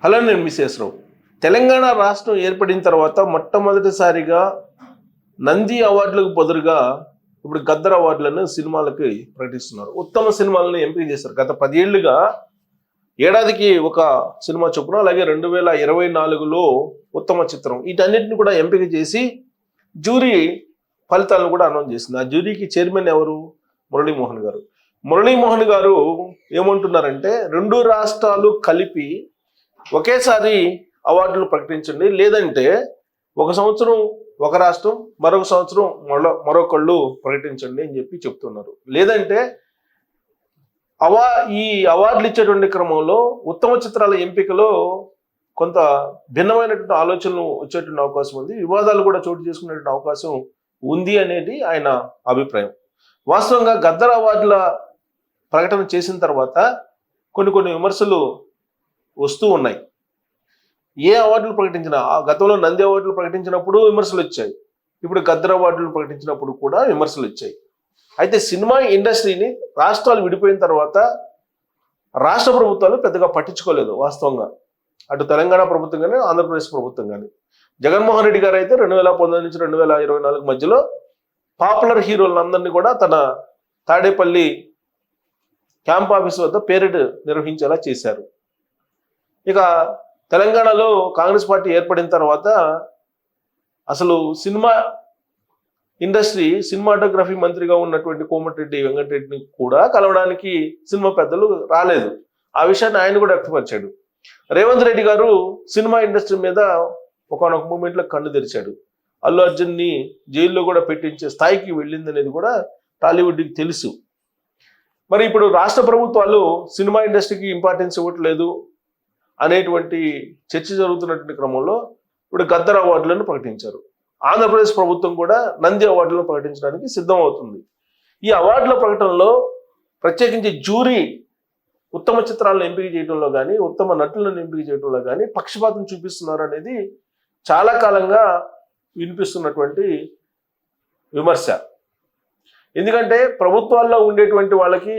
Hello, నేను మిసేశ్రావు. తెలంగాణ రాష్ట్రం ఏర్పడిన తర్వాత మొట్టమొదటిసారిగా నంది అవార్డులకు బదులుగా ఇప్పుడు గద్దర్ అవార్డులను సినిమాలకి ప్రకటిస్తున్నారు. ఉత్తమ సినిమాలను ఎంపిక చేశారు. గత 10 ఏళ్లుగా ఏడాదికి ఒక సినిమా చొప్పున, అలాగే 2024లో ఉత్తమ చిత్రం, వీటన్నిటిని కూడా ఎంపిక చేసి జ్యూరీ ఫలితాలను కూడా అనౌన్స్ చేసింది. ఆ జ్యూరీకి చైర్మన్ ఎవరు? మురళీమోహన్ గారు. మురళీమోహన్ గారు ఏమంటున్నారంటే, 2 రాష్ట్రాలు కలిపి ఒకేసారి అవార్డులు ప్రకటించండి, లేదంటే ఒక సంవత్సరం ఒక రాష్ట్రం, మరొక సంవత్సరం మరొకళ్ళు ప్రకటించండి అని చెప్పి చెప్తున్నారు. లేదంటే ఈ అవార్డులు ఇచ్చేటువంటి క్రమంలో ఉత్తమ చిత్రాల ఎంపికలో కొంత భిన్నమైనటువంటి ఆలోచనలు వచ్చేటువంటి అవకాశం ఉంది, వివాదాలు కూడా చోటు చేసుకునేటువంటి అవకాశం ఉంది అనేది ఆయన అభిప్రాయం. వాస్తవంగా గద్దర్ అవార్డుల ప్రకటన చేసిన తర్వాత కొన్ని విమర్శలు వస్తూ ఉన్నాయి. ఏ అవార్డులు ప్రకటించినా, గతంలో నంది అవార్డులు ప్రకటించినప్పుడు విమర్శలు వచ్చాయి, ఇప్పుడు గద్దర్ అవార్డులు ప్రకటించినప్పుడు కూడా విమర్శలు వచ్చాయి. అయితే సినిమా ఇండస్ట్రీని రాష్ట్రాలు విడిపోయిన తర్వాత రాష్ట్ర ప్రభుత్వాలు పెద్దగా పట్టించుకోలేదు. వాస్తవంగా అటు తెలంగాణ ప్రభుత్వం కానీ, ఆంధ్రప్రదేశ్ ప్రభుత్వం కానీ. జగన్మోహన్ రెడ్డి గారు అయితే 2019 నుంచి 2024 మధ్యలో పాపులర్ హీరోలందరినీ కూడా తన తాడేపల్లి క్యాంప్ ఆఫీస్ వద్ద పేరెడ్ నిర్వహించేలా చేశారు. ఇక తెలంగాణలో కాంగ్రెస్ పార్టీ ఏర్పడిన తర్వాత అసలు సినిమా ఇండస్ట్రీ, సినిమాటోగ్రఫీ మంత్రిగా ఉన్నటువంటి కోమటిరెడ్డి వెంకటరెడ్డిని కూడా కలవడానికి సినిమా పెద్దలు రాలేదు. ఆ విషయాన్ని ఆయన కూడా వ్యక్తపరిచాడు. రేవంత్ రెడ్డి గారు సినిమా ఇండస్ట్రీ మీద ఒకనొక మూమెంట్లో కన్ను తెరిచాడు. అల్లు అర్జున్ని జైల్లో కూడా పెట్టించే స్థాయికి వెళ్ళింది అనేది కూడా టాలీవుడ్కి తెలుసు. మరి ఇప్పుడు రాష్ట్ర ప్రభుత్వాలు సినిమా ఇండస్ట్రీకి ఇంపార్టెన్స్ ఇవ్వట్లేదు అనేటువంటి చర్చ జరుగుతున్నటువంటి క్రమంలో ఇప్పుడు గద్దర్ అవార్డులను ప్రకటించారు. ఆంధ్రప్రదేశ్ ప్రభుత్వం కూడా నంది అవార్డులను ప్రకటించడానికి సిద్ధం అవుతుంది. ఈ అవార్డుల ప్రకటనలో ప్రత్యేకించి జ్యూరీ ఉత్తమ చిత్రాలను ఎంపిక చేయడంలో కానీ, ఉత్తమ నటులను ఎంపిక చేయడంలో కానీ పక్షపాతం చూపిస్తున్నారు అనేది చాలా కాలంగా వినిపిస్తున్నటువంటి విమర్శ. ఎందుకంటే ప్రభుత్వాల్లో ఉండేటువంటి వాళ్ళకి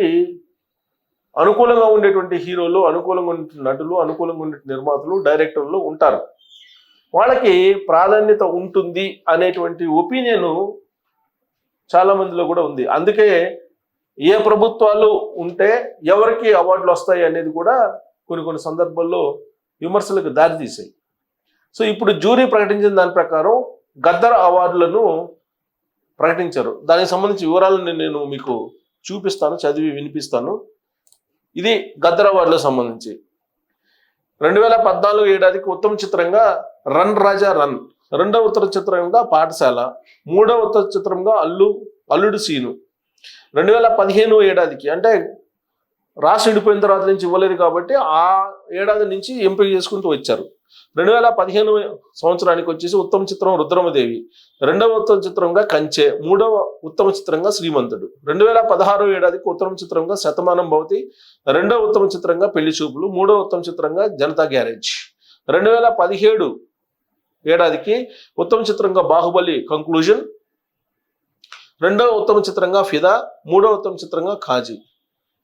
అనుకూలంగా ఉండేటువంటి హీరోలు, అనుకూలంగా ఉండే నటులు, అనుకూలంగా ఉండే నిర్మాతలు, డైరెక్టర్లు ఉంటారు. వాళ్ళకి ప్రాధాన్యత ఉంటుంది అనేటువంటి ఒపీనియన్ చాలా మందిలో కూడా ఉంది. అందుకే ఏ ప్రభుత్వాలు ఉంటే ఎవరికి అవార్డులు వస్తాయి అనేది కూడా కొన్ని సందర్భాల్లో విమర్శలకు దారితీసాయి. సో ఇప్పుడు జ్యూరీ ప్రకటించిన దాని ప్రకారం గద్దర్ అవార్డులను ప్రకటించారు. దానికి సంబంధించి వివరాలను నేను మీకు చూపిస్తాను, చదివి వినిపిస్తాను. ఇది గద్దర్ అవార్డులకు సంబంధించి 2014 ఏడాదికి ఉత్తమ చిత్రంగా రన్ రాజా రన్, 2వ ఉత్తమ చిత్రంగా పాఠశాల, 3వ ఉత్తమ చిత్రంగా అల్లుడు సీను. 2015 ఏడాదికి, అంటే రాష్ట్రం విడిపోయిన తర్వాత నుంచి ఇవ్వలేదు కాబట్టి ఆ ఏడాది నుంచి ఎంపిక చేసుకుంటూ వచ్చారు. 2015 సంవత్సరానికి వచ్చేసి ఉత్తమ చిత్రం రుద్రమదేవి, 2వ ఉత్తమ చిత్రంగా కంచె, 3వ ఉత్తమ చిత్రంగా శ్రీమంతుడు. 2016 ఏడాదికి ఉత్తమ చిత్రంగా శతమానం భవతి, 2వ ఉత్తమ చిత్రంగా పెళ్లి చూపులు, 3వ ఉత్తమ చిత్రంగా జనతా గ్యారేజ్. 2017 ఏడాదికి ఉత్తమ చిత్రంగా బాహుబలి కంక్లూజన్, 2వ ఉత్తమ చిత్రంగా ఫిదా, 3వ ఉత్తమ చిత్రంగా ఖాజీ.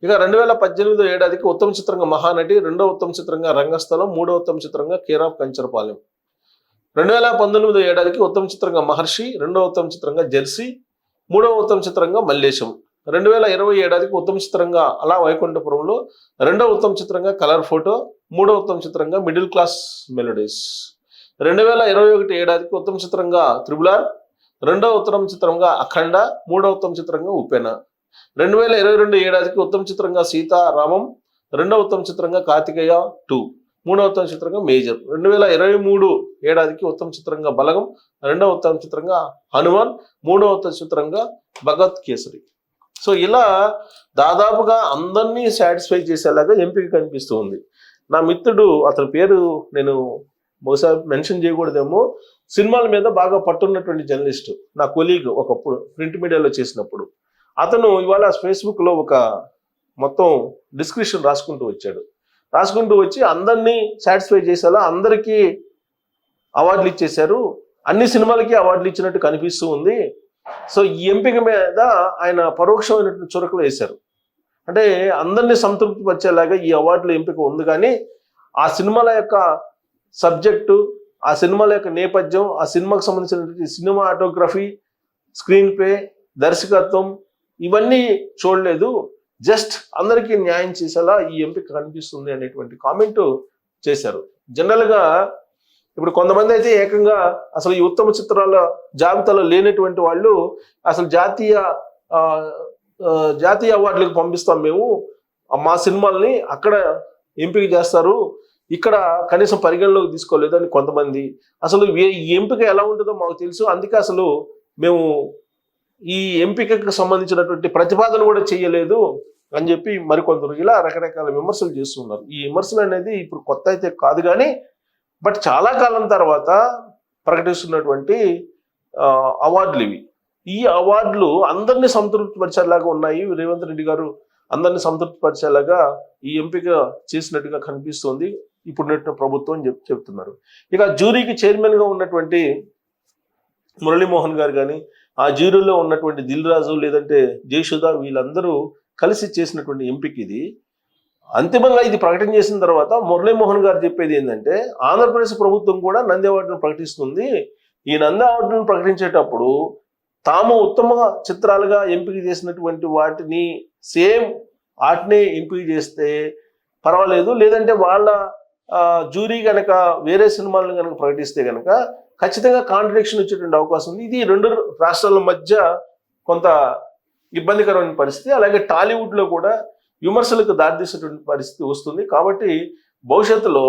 ఇక 2018 ఏడాదికి ఉత్తమ చిత్రంగా మహానటి, 2వ ఉత్తమ చిత్రంగా రంగస్థలం, 3వ ఉత్తమ చిత్రంగా కేర్ ఆఫ్ కంచరపాలెం. 2019 ఏడాదికి ఉత్తమ చిత్రంగా మహర్షి, 2వ ఉత్తమ చిత్రంగా జెర్సీ, 3వ ఉత్తమ చిత్రంగా మల్లేశం. 2020 ఏడాదికి ఉత్తమ చిత్రంగా అలా వైకుంఠపురంలో, 2వ ఉత్తమ చిత్రంగా కలర్ ఫోటో, 3వ ఉత్తమ చిత్రంగా మిడిల్ క్లాస్ మెలోడీస్. 2021 ఏడాదికి ఉత్తమ చిత్రంగా త్రిబుల్-ఆర్, 2వ ఉత్తమ చిత్రంగా అఖండ, 3వ ఉత్తమ చిత్రంగా ఉపెన. 2022 ఏడాదికి ఉత్తమ చిత్రంగా సీతారామం, 2వ ఉత్తమ చిత్రంగా కార్తికేయ 2, 3వ ఉత్తమ చిత్రంగా మేజర్. 2023 ఏడాదికి ఉత్తమ చిత్రంగా బలగం, 2వ ఉత్తమ చిత్రంగా హనుమాన్, 3వ ఉత్తమ చిత్రంగా భగత్ కేసరి. సో ఇలా దాదాపుగా అందరినీ సాటిస్ఫై చేసేలాగా ఎంపిక కనిపిస్తూ ఉంది. నా మిత్రుడు, అతని పేరు నేను బహుశా మెన్షన్ చేయకూడదేమో, సినిమాల మీద బాగా పట్టున్నటువంటి జర్నలిస్ట్, నా కొలీగ్ ఒకప్పుడు ప్రింట్ మీడియాలో చేసినప్పుడు, అతను ఇవాళ ఫేస్బుక్లో ఒక మొత్తం డిస్క్రిప్షన్ రాసుకుంటూ వచ్చి అందరినీ సాటిస్ఫై చేసేలా అందరికీ అవార్డులు ఇచ్చేశారు, అన్ని సినిమాలకి అవార్డులు ఇచ్చినట్టు కనిపిస్తూ ఉంది. సో ఈ ఎంపిక మీద ఆయన పరోక్షమైనటువంటి చురకలు వేశారు. అంటే అందరినీ సంతృప్తి పరిచేలాగా ఈ అవార్డుల ఎంపిక ఉంది, కానీ ఆ సినిమాల యొక్క సబ్జెక్టు, ఆ సినిమాల యొక్క నేపథ్యం, ఆ సినిమాకు సంబంధించినటువంటి సినిమాటోగ్రఫీ, స్క్రీన్ ప్లే, దర్శకత్వం ఇవన్నీ చూడలేదు. జస్ట్ అందరికీ న్యాయం చేసేలా ఈ ఎంపిక కనిపిస్తుంది అనేటువంటి కామెంట్ చేశారు. జనరల్గా ఇప్పుడు కొంతమంది అయితే ఏకంగా అసలు ఈ ఉత్తమ చిత్రాల జాబితాలో లేనటువంటి వాళ్ళు అసలు జాతీయ అవార్డులకు పంపిస్తాం మేము, మా సినిమాల్ని అక్కడ ఎంపిక చేస్తారు, ఇక్కడ కనీసం పరిగణలోకి తీసుకోలేదు అని కొంతమంది. అసలు ఈ ఎంపిక ఎలా ఉంటుందో మాకు తెలుసు, అందుకే అసలు మేము ఈ ఎంపికకు సంబంధించినటువంటి ప్రతిపాదన కూడా చేయలేదు అని చెప్పి మరికొందరు ఇలా రకరకాల విమర్శలు చేస్తున్నారు. ఈ విమర్శలు అనేది ఇప్పుడు కొత్త అయితే కాదు, కానీ బట్ చాలా కాలం తర్వాత ప్రకటిస్తున్నటువంటి అవార్డులు ఇవి. ఈ అవార్డులు అందరినీ సంతృప్తిపరిచేలాగా ఉన్నాయి. రేవంత్ రెడ్డి గారు అందరినీ సంతృప్తిపరిచేలాగా ఈ ఎంపిక చేసినట్టుగా కనిపిస్తోంది ఇప్పుడున్న ప్రభుత్వం అని చెప్తున్నారు. ఇక జ్యూరీకి చైర్మన్గా ఉన్నటువంటి మురళీమోహన్ గారు కానీ, ఆ జ్యూరీలో ఉన్నటువంటి దిల్ రాజు లేదంటే జయసుధ వీళ్ళందరూ కలిసి చేసినటువంటి ఎంపిక ఇది. అంతిమంగా ఇది ప్రకటన చేసిన తర్వాత మురళీమోహన్ గారు చెప్పేది ఏంటంటే, ఆంధ్రప్రదేశ్ ప్రభుత్వం కూడా నంది అవార్డును ప్రకటిస్తుంది. ఈ నంది అవార్డును ప్రకటించేటప్పుడు తాము ఉత్తమ చిత్రాలుగా ఎంపిక చేసినటువంటి వాటిని సేమ్ వాటిని ఎంపిక చేస్తే పర్వాలేదు, లేదంటే వాళ్ళ జ్యూరీ కనుక వేరే సినిమాలను కనుక ప్రకటిస్తే కనుక ఖచ్చితంగా కాంట్రడిక్షన్ వచ్చేటువంటి అవకాశం ఉంది. ఇది రెండు రాష్ట్రాల మధ్య కొంత ఇబ్బందికరమైన పరిస్థితి. అలాగే టాలీవుడ్లో కూడా విమర్శలకు దారితీసేటువంటి పరిస్థితి వస్తుంది. కాబట్టి భవిష్యత్తులో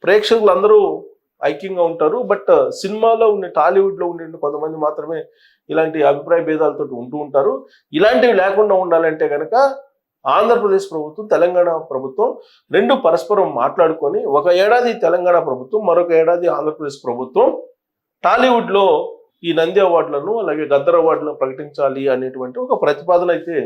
ప్రేక్షకులు అందరూ ఐక్యంగా ఉంటారు. బట్ సినిమాలో ఉండే టాలీవుడ్లో ఉండే కొంతమంది మాత్రమే ఇలాంటి అభిప్రాయ భేదాలతో ఉంటూ ఉంటారు. ఇలాంటివి లేకుండా ఉండాలంటే కనుక ఆంధ్రప్రదేశ్ ప్రభుత్వం, తెలంగాణ ప్రభుత్వం రెండు పరస్పరం మాట్లాడుకొని ఒక ఏడాది తెలంగాణ ప్రభుత్వం, మరొక ఏడాది ఆంధ్రప్రదేశ్ ప్రభుత్వం టాలీవుడ్లో ఈ నంది అవార్డులను అలాగే గద్దర్ అవార్డులను ప్రకటించాలి అనేటువంటి ఒక ప్రతిపాదన అయితే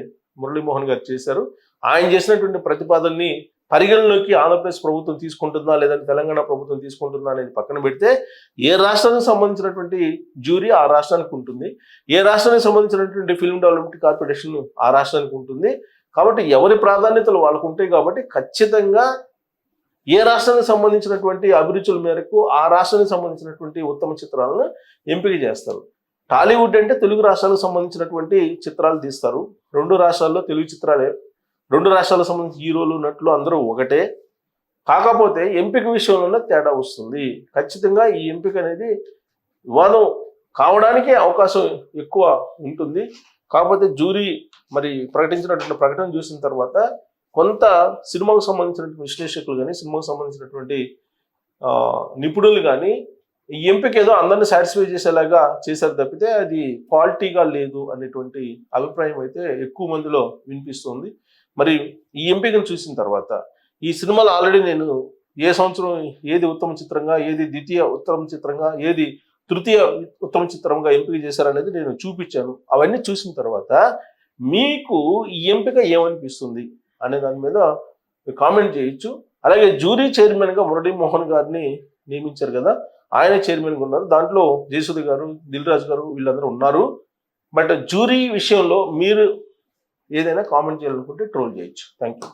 మురళీమోహన్ గారు చేశారు. ఆయన చేసినటువంటి ప్రతిపాదనని పరిగణలోకి ఆంధ్రప్రదేశ్ ప్రభుత్వం తీసుకుంటుందా లేదంటే తెలంగాణ ప్రభుత్వం తీసుకుంటుందా అనేది పక్కన పెడితే, ఏ రాష్ట్రానికి సంబంధించినటువంటి జ్యూరీ ఆ రాష్ట్రానికి ఉంటుంది, ఏ రాష్ట్రానికి సంబంధించినటువంటి ఫిల్మ్ డెవలప్మెంట్ కార్పొరేషన్ ఆ రాష్ట్రానికి ఉంటుంది. కాబట్టి ఎవరి ప్రాధాన్యతలు వాళ్ళకు ఉంటాయి. కాబట్టి ఖచ్చితంగా ఏ రాష్ట్రానికి సంబంధించినటువంటి అభిరుచుల మేరకు ఆ రాష్ట్రానికి సంబంధించినటువంటి ఉత్తమ చిత్రాలను ఎంపిక చేస్తారు. టాలీవుడ్ అంటే తెలుగు రాష్ట్రాలకు సంబంధించినటువంటి చిత్రాలు తీస్తారు. రెండు రాష్ట్రాల్లో తెలుగు చిత్రాలే, రెండు రాష్ట్రాలకు సంబంధించిన హీరోలు నటులు అందరూ ఒకటే. కాకపోతే ఎంపిక విషయంలోనే తేడా వస్తుంది. ఖచ్చితంగా ఈ ఎంపిక అనేది వివాదం కావడానికి అవకాశం ఎక్కువ ఉంటుంది. కాకపోతే జ్యూరీ మరి ప్రకటించినటువంటి ప్రకటన చూసిన తర్వాత కొంత సినిమాకు సంబంధించినటువంటి విశ్లేషకులు కానీ, సినిమాకు సంబంధించినటువంటి నిపుణులు కానీ ఈ ఎంపిక ఏదో అందరినీ సాటిస్ఫై చేసేలాగా చేశారు తప్పితే అది క్వాలిటీగా లేదు అనేటువంటి అభిప్రాయం అయితే ఎక్కువ మందిలో వినిపిస్తుంది. మరి ఈ ఎంపికను చూసిన తర్వాత ఈ సినిమాలు ఆల్రెడీ నేను ఏ సంవత్సరం ఏది ఉత్తమ చిత్రంగా, ఏది ద్వితీయ ఉత్తమ చిత్రంగా, ఏది తృతీయ ఉత్తమ చిత్రంగా ఎంపిక చేశారనేది నేను చూపించాను. అవన్నీ చూసిన తర్వాత మీకు ఈ ఎంపిక ఏమనిపిస్తుంది అనే దాని మీద కామెంట్ చేయొచ్చు. అలాగే జ్యూరీ చైర్మన్గా మురళీమోహన్ గారిని నియమించారు కదా, ఆయన చైర్మన్గా ఉన్నారు. దాంట్లో జయసుధ గారు, దిల్ రాజు గారు వీళ్ళందరూ ఉన్నారు. బట్ జ్యూరీ విషయంలో మీరు ఏదైనా కామెంట్ చేయాలనుకుంటే ట్రోల్ చేయొచ్చు. Thank you.